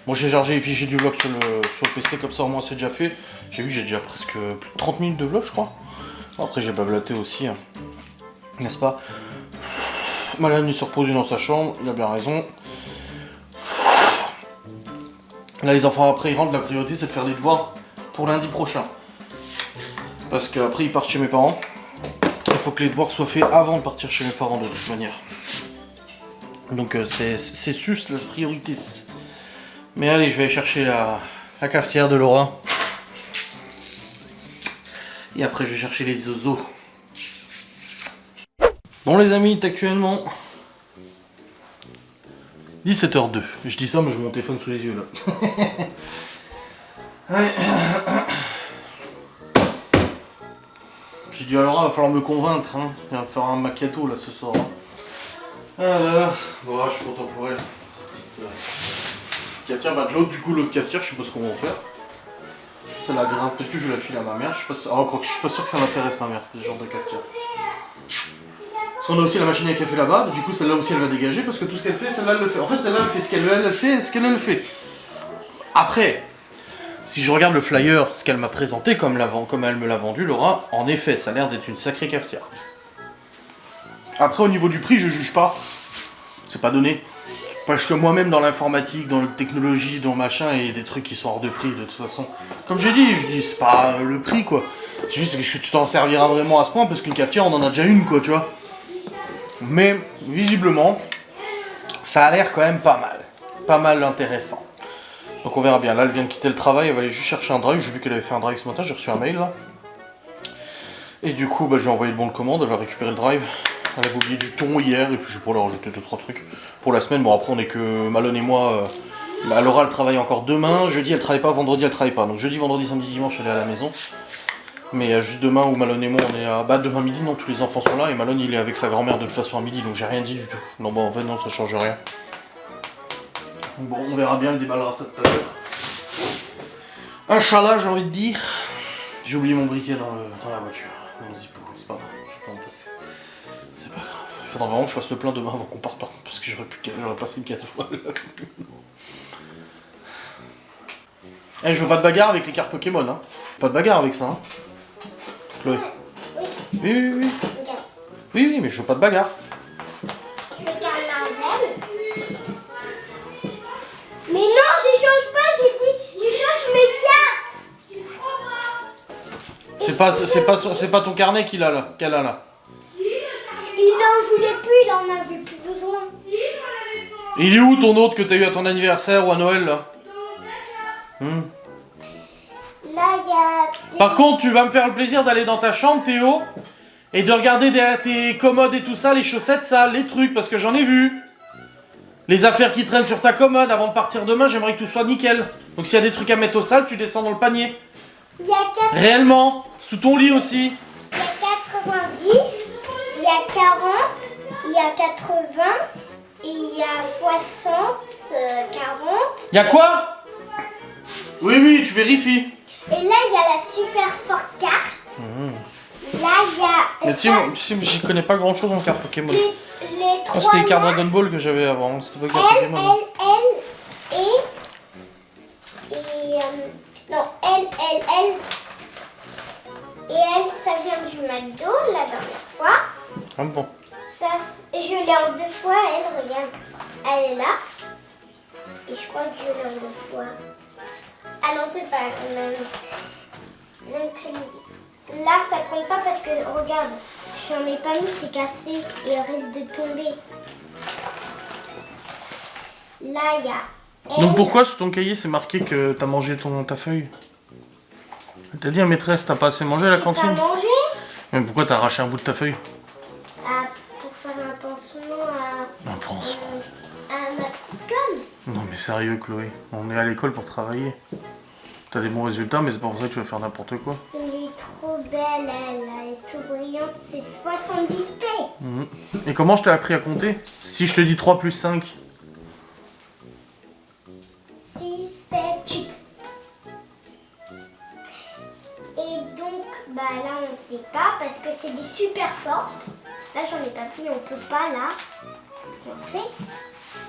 Bon, j'ai chargé les fichiers du vlog sur le PC, comme ça au moins c'est déjà fait. J'ai vu que j'ai déjà presque plus de 30 minutes de vlog, je crois. Bon, après j'ai blablaté aussi, hein. N'est-ce pas? Malade, il se repose dans sa chambre, il a bien raison. Là, les enfants après ils rentrent, la priorité c'est de faire les devoirs pour lundi prochain. Parce qu'après ils partent chez mes parents. Il faut que les devoirs soient faits avant de partir chez mes parents de toute manière. Donc c'est sus la priorité. Mais allez, je vais aller chercher la cafetière de Laura. Et après je vais chercher les zozos. Bon les amis, il est actuellement 17h02. Je dis ça mais je mon téléphone sous les yeux là. J'ai dit à Laura, il va falloir me convaincre, hein. Il va faire un macchiato là ce soir. Hein. Ah là là, bon, je suis content pour elle. Cette petite cafetière, bah de l'autre, du coup, l'autre cafetière, je sais pas ce qu'on va en faire. C'est la grappe, peut-être que je la file à ma mère, je suis pas sûr, je suis pas sûr que ça m'intéresse ma mère, ce genre de cafetière. Parce qu'on a aussi la machine à café là-bas, du coup celle-là aussi elle va dégager, parce que tout ce qu'elle fait, celle-là elle le fait. En fait, celle-là elle fait ce qu'elle veut, elle fait ce qu'elle fait. Après, si je regarde le flyer, ce qu'elle m'a présenté comme elle me l'a vendu, Laura, en effet, ça a l'air d'être une sacrée cafetière. Après, au niveau du prix, je juge pas. C'est pas donné. Parce que moi-même, dans l'informatique, dans la technologie, dans machin, il y a des trucs qui sont hors de prix, de toute façon. Comme je dis, c'est pas le prix, quoi. C'est juste que tu t'en serviras vraiment à ce point, parce qu'une cafetière, on en a déjà une, quoi, tu vois. Mais, visiblement, ça a l'air quand même pas mal. Pas mal intéressant. Donc on verra bien. Là, elle vient de quitter le travail, elle va aller juste chercher un drive. J'ai vu qu'elle avait fait un drive ce matin, j'ai reçu un mail, là. Et du coup, bah, je lui ai envoyé le bon de commande, elle va récupérer le drive. Elle avait oublié du thon hier, et puis je vais pour leur rajouter 2-3 trucs. Pour la semaine, bon après on est que Malone et moi. Laura elle travaille encore demain, jeudi elle travaille pas, vendredi elle travaille pas. Donc jeudi, vendredi, samedi, dimanche elle est à la maison. Mais juste demain où Malone et moi on est à... Bah demain midi, non, tous les enfants sont là, et Malone il est avec sa grand-mère de toute façon à midi, donc j'ai rien dit du tout. Non bah en fait non, ça change rien. Bon, on verra bien, elle déballera ça tout à l'heure. Inch'Allah, j'ai envie de dire. J'ai oublié mon briquet dans la voiture. Dans le zippo, c'est pas grave, je peux en passer. C'est pas grave. Il faudra vraiment que je fasse le plein demain avant qu'on parte par contre, parce que j'aurais passé 4 fois là. Eh, je veux pas de bagarre avec les cartes Pokémon, hein. Pas de bagarre avec ça, hein. Chloé. Oui, oui, oui. Oui, oui, mais je veux pas de bagarre. Mais non, je change pas, j'ai dit, je change mes cartes. C'est pas ton carnet qu'elle a là. Il n'en voulait plus, il en avait plus besoin. Il est où ton autre que t'as eu à ton anniversaire ou à Noël là? Là, il y a... Par contre, tu vas me faire le plaisir d'aller dans ta chambre, Théo, et de regarder derrière tes commodes et tout ça, les chaussettes sales, les trucs, parce que j'en ai vu. Les affaires qui traînent sur ta commode, avant de partir demain, j'aimerais que tout soit nickel. Donc s'il y a des trucs à mettre au sale, tu descends dans le panier. Il y a 4... Réellement, Sous ton lit aussi. Il y a 90, il y a 40, il y a 80, et il y a 60, 40. Y a quoi? Oui, tu vérifies. Et là, il y a la super forte carte. Là, il y a... Mais tu sais, j'y connais pas grand chose en cartes Pokémon. les Moi, trois c'était les cartes là. Dragon Ball que j'avais avant. C'était pas cartes Pokémon. Non, elle. Et elle, ça vient du McDo, la dernière fois. Ah bon. Ça, je l'ai en 2 fois, elle, regarde. Elle est là. Et je crois que je l'ai en 2 fois. Ah non, c'est pas la même. Donc là, ça compte pas parce que, regarde, je n'en ai pas mis, c'est cassé et elle risque de tomber. Là, il y a elle. Donc pourquoi sur ton cahier c'est marqué que t'as mangé ta feuille? T'as dit à maîtresse, t'as pas assez mangé à la cantine? T'as mangé? Mais pourquoi t'as arraché un bout de ta feuille? Ah, pour faire un pansement Un pansement. à ma petite gomme. Non mais sérieux Chloé, on est à l'école pour travailler. T'as des bons résultats mais c'est pas pour ça que tu vas faire n'importe quoi. Elle est trop belle, elle est tout brillante, c'est 70p. Et comment je t'ai appris à compter? Si je te dis 3 plus 5. 6, 7, 8. Et donc, bah là on sait pas parce que c'est des super fortes. Là j'en ai pas pris, on peut pas là. On sait.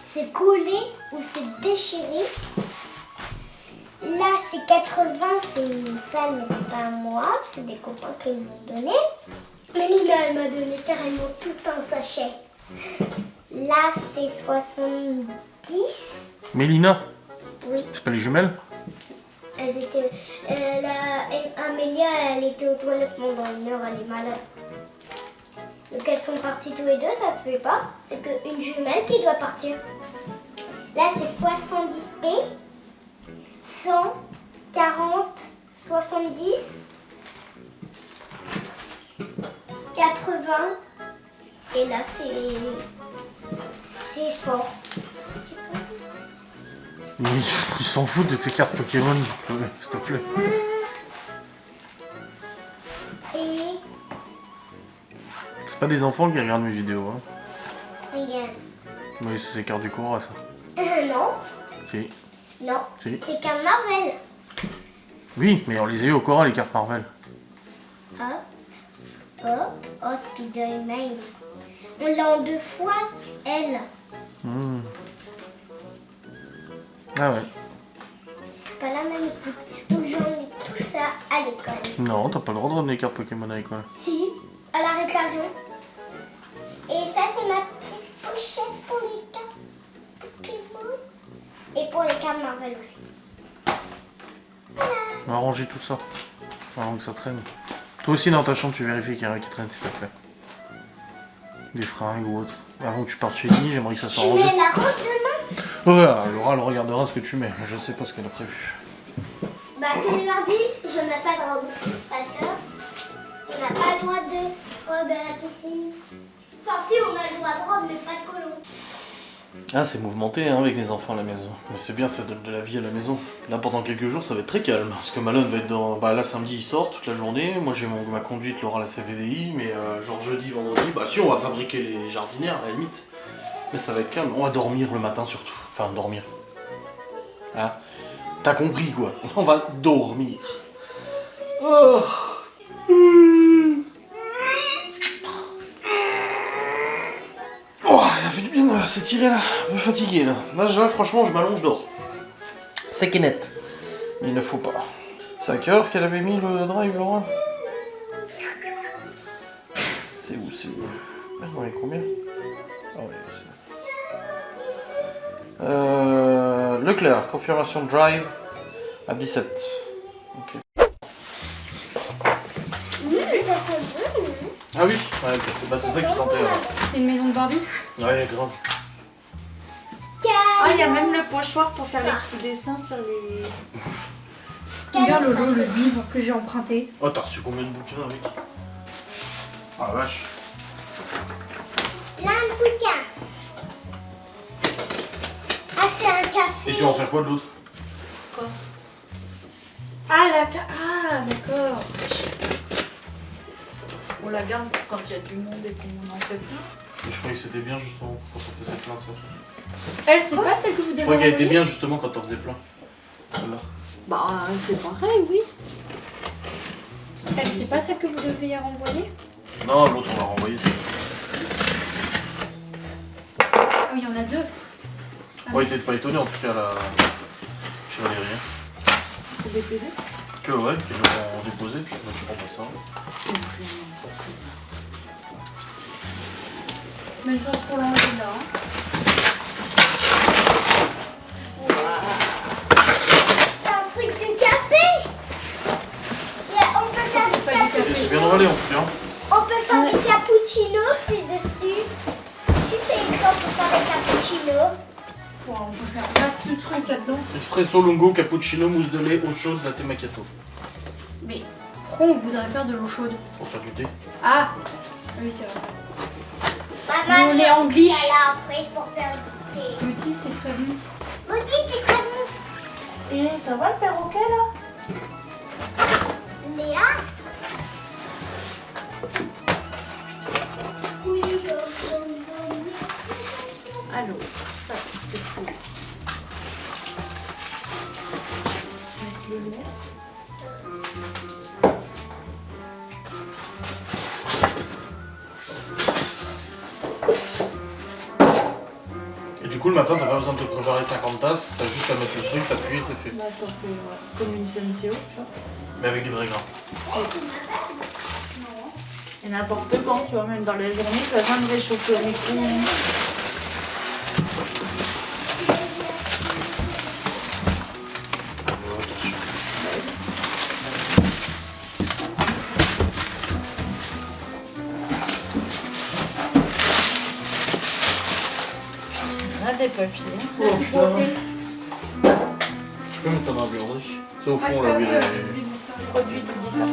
C'est collé ou c'est déchiré. Là c'est 80, c'est une salle mais c'est pas à moi, c'est des copains qui m'ont donné. Mélina elle m'a donné carrément tout un sachet. Là c'est 70. Mélina, Oui. c'est pas les jumelles? Elles étaient. Amélia, elle était aux toilettes pendant 1 heure, elle est malade. Donc elles sont parties tous les deux, ça se fait pas. C'est qu'une jumelle qui doit partir. Là c'est 70p, 100, 40, 70, 80. Et là c'est fort. Mais ils s'en foutent de tes cartes Pokémon, Chloé, s'il te plaît. Et C'est pas des enfants qui regardent mes vidéos, hein. regarde. Oui, c'est ces cartes du Cora, ça. Non, Si. non, Si. c'est qu'un Marvel. Oui, mais on les a eu au Cora, les cartes Marvel. Oh, Spider-Man. On l'a en 2 fois, elle. Ah ouais. C'est pas la même équipe. Donc j'en ai tout ça à l'école. Non, t'as pas le droit de ramener les cartes Pokémon à l'école. Si, à la récréation. Et ça, c'est ma petite pochette pour les cartes Pokémon. Et pour les cartes Marvel aussi. Voilà. On va ranger tout ça. Avant que ça traîne. Toi aussi, dans ta chambre, tu vérifies qu'il y a rien qui traîne, s'il te plaît. Des fringues ou autre. Avant que tu partes chez Nini, j'aimerais que ça soit Tu rangé. mets la robe demain? Ouais, Laura, elle regardera ce que tu mets. Je sais pas ce qu'elle a prévu. Bah, tous les mardis, je mets pas de robe. Parce que on n'a pas le droit de robe à la piscine. Enfin, si, on a le droit de robe, mais pas de colon. Ah, c'est mouvementé hein, avec les enfants à la maison. Mais c'est bien, ça donne de la vie à la maison. Là, pendant quelques jours, ça va être très calme. Parce que Malone va être dans... Bah là, samedi, il sort toute la journée. Moi, j'ai ma conduite, Laura, la CVDI. Mais genre jeudi, vendredi, bah si, on va fabriquer les jardinières, à la limite. Mais ça va être calme. On va dormir le matin, surtout. Enfin, dormir. Hein? T'as compris, quoi. On va dormir. Oh. Oh, il a fait du bien de s'étirer là, un peu fatigué là. Là, franchement, je m'allonge, je dors. Sec et net. Mais il ne faut pas. C'est à quelle heure qu'elle avait mis le drive, Laura? C'est où, c'est où? Merde, on est combien? Ah ouais, c'est... Leclerc, confirmation de drive à 17. Ok. Ça sent bon. Ah oui, ouais, bah, c'est ça qui sentait là. C'est une maison de Barbie. Ouais, grave. Ah, il y a même le pochoir pour faire les petits dessins sur les... Regarde, Lolo, le livre que j'ai emprunté. Oh, t'as reçu combien de bouquins avec? Ah la vache. Plein de bouquins. Ah, c'est un café. Et tu vas en faire quoi de l'autre? Quoi? Ah, d'accord. On la garde pour quand il y a du monde et qu'on en fait plus. Je croyais que c'était bien justement quand on faisait plein ça. Elle, c'est pas celle que vous Je devez croyais qu'elle était envoyer bien justement quand on faisait plein. Celle-là. Bah, c'est pareil, oui. Elle, c'est pas celle que vous deviez renvoyer? Non, l'autre on l'a renvoyé. Ah oui, il y en a deux. Ouais, t'es pas étonné en tout cas là. Chez Valérie. C'est des PD. Que ouais, qu'ils l'ont déposé, puis moi je prends ça. Même chose pour l'enlever là. Hein. C'est un truc de café. Et on peut faire du café. Et c'est bien emballé en tout cas. On peut faire des cappuccinos, c'est dessus. Si c'est écrit, on peut faire des cappuccinos. Bon, on peut faire vaste truc là-dedans. Espresso lungo, cappuccino, mousse de lait, eau chaude, latte macchiato. Mais pourquoi on voudrait faire de l'eau chaude? Pour faire du thé. Ah oui, c'est vrai. Maman, On est en glitch. à l'entrée pour faire du thé. Le thé, c'est très bon. Maudit, c'est très bon. Et ça va le perroquet là? Léa? Oui, Alors, ça, c'est fou. Mettre le lait. Et du coup, le matin, t'as pas besoin de te préparer 50 tasses, t'as juste à mettre le truc, t'appuyer, c'est fait. Bah, attends, ouais, comme une Senseo, tu vois. Mais avec du vrai gras. Et n'importe quand, tu vois, même dans la journée, ça vient de réchauffer au micro-ondes. Attention. On a des papiers. Oh Beauté. putain. Tu peux mettre ça dans la buanderie. C'est au fond là où il est. Produit de détartrage.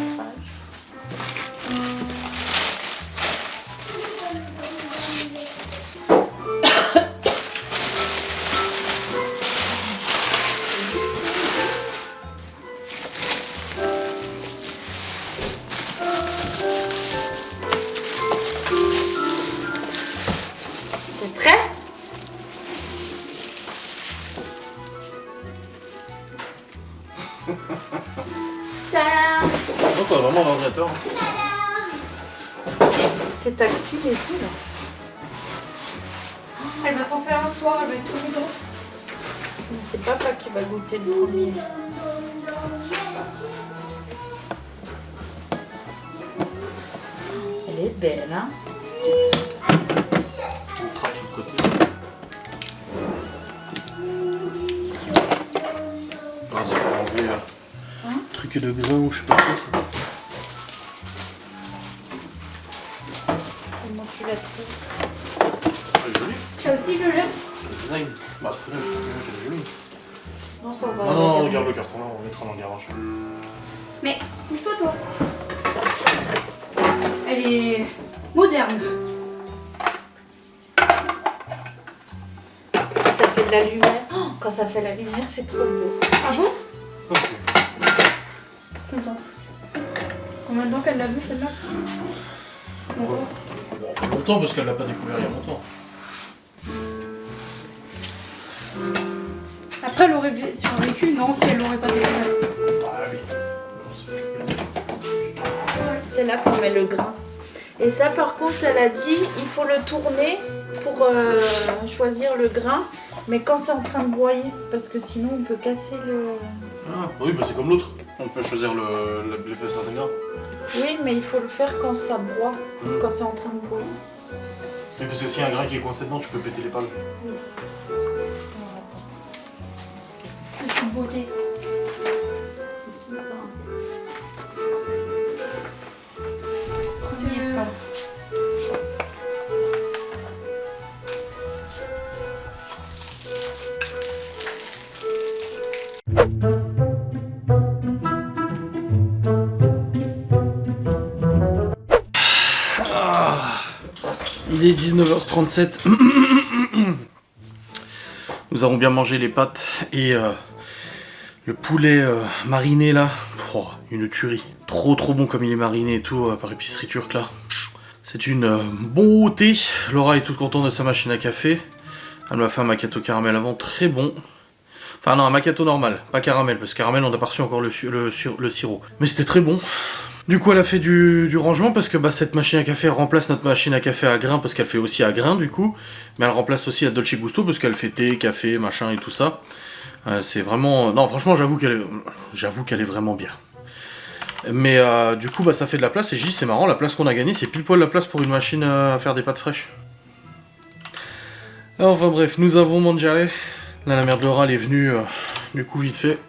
T'es prêt? Tadam! Non, t'as vraiment l'ordinateur. C'est tactile et tout là. Elle va s'en faire un soir, elle va être tout contente. Mais c'est papa qui va goûter le premier. Elle est belle, hein? On trappe sur le côté. Ah, c'est pour enlever truc de grain ou je sais pas quoi. Comment tu la trouves? C'est joli. Ça aussi, je le jette. Le design. Bah, c'est très joli, c'est joli. Non, ça va. Non, non, regarde le carton là, on le mettra dans le garage. Mais bouge-toi, toi. Elle est moderne. Ça fait de la lumière. Oh, quand ça fait la lumière, c'est trop beau. Ah bon? Ok. Contente. Combien de temps qu'elle l'a vue celle-là? Bon, pas longtemps parce qu'elle l'a pas découvert il y a longtemps. Après, elle aurait survécu, non, si elle l'aurait pas découvert. Ah oui. Bon, c'est toujours plaisir. C'est là qu'on met le grain. Et ça, par contre, elle a dit, il faut le tourner pour choisir le grain, mais quand c'est en train de broyer, parce que sinon on peut casser le... Ah, oui, bah c'est comme l'autre. On peut choisir l'épaisseur des grains. Oui, mais il faut le faire quand ça broie, quand c'est en train de broyer. Mais parce que s'il y a un grain qui est coincé dedans, tu peux péter les pales. Petite beauté. Premier pas. Il est 19h37. Nous avons bien mangé les pâtes et le poulet mariné là. Oh, une tuerie. Trop bon comme il est mariné et tout, par épicerie turque là. C'est une beauté. Laura est toute contente de sa machine à café. Elle m'a fait un macchiato caramel avant, très bon. Enfin non, un macchiato normal, pas caramel, parce que caramel on a pas reçu encore le sirop. Mais c'était très bon. Du coup elle a fait du rangement parce que bah, cette machine à café remplace notre machine à café à grains parce qu'elle fait aussi à grains du coup. Mais elle remplace aussi la Dolce Gusto parce qu'elle fait thé, café, machin et tout ça. C'est vraiment... Non franchement j'avoue qu'elle est vraiment bien. Mais du coup bah, ça fait de la place et je dis c'est marrant, la place qu'on a gagnée c'est pile poil la place pour une machine à faire des pâtes fraîches. Enfin bref, nous avons mangé. Là la mère de Laura elle est venue du coup vite fait.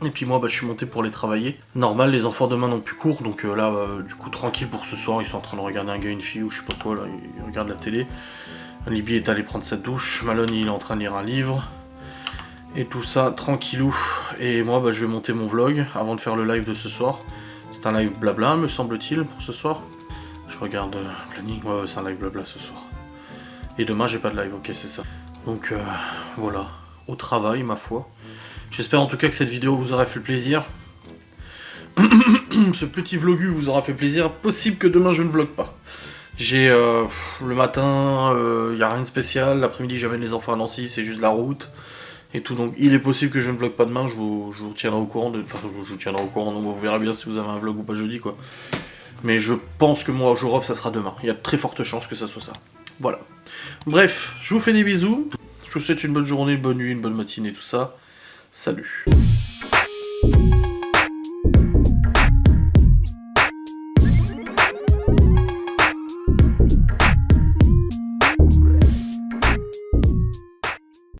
Et puis moi bah, je suis monté pour les travailler. Normal, les enfants demain n'ont plus cours, donc là du coup tranquille pour ce soir, ils sont en train de regarder un gars et une fille ou je sais pas quoi là, ils regardent la télé. Libby est allé prendre sa douche, Malone il est en train de lire un livre. Et tout ça, tranquillou. Et moi bah, je vais monter mon vlog avant de faire le live de ce soir. C'est un live blabla me semble-t-il pour ce soir. Je regarde le planning, ouais c'est un live blabla ce soir. Et demain j'ai pas de live, ok c'est ça. Donc voilà, au travail ma foi. J'espère en tout cas que cette vidéo vous aura fait plaisir. Ce petit vlogu vous aura fait plaisir. Possible que demain je ne vlog pas. J'ai le matin, y a rien de spécial. L'après-midi j'amène les enfants à Nancy, c'est juste la route. Et tout, donc il est possible que je ne vlog pas demain. Je vous tiendrai au courant. Enfin je vous tiendrai au courant, donc vous verrez bien si vous avez un vlog ou pas jeudi quoi. Mais je pense que moi au jour off ça sera demain. Il y a de très fortes chances que ça soit ça. Voilà. Bref, je vous fais des bisous. Je vous souhaite une bonne journée, une bonne nuit, une bonne matinée, tout ça. Salut.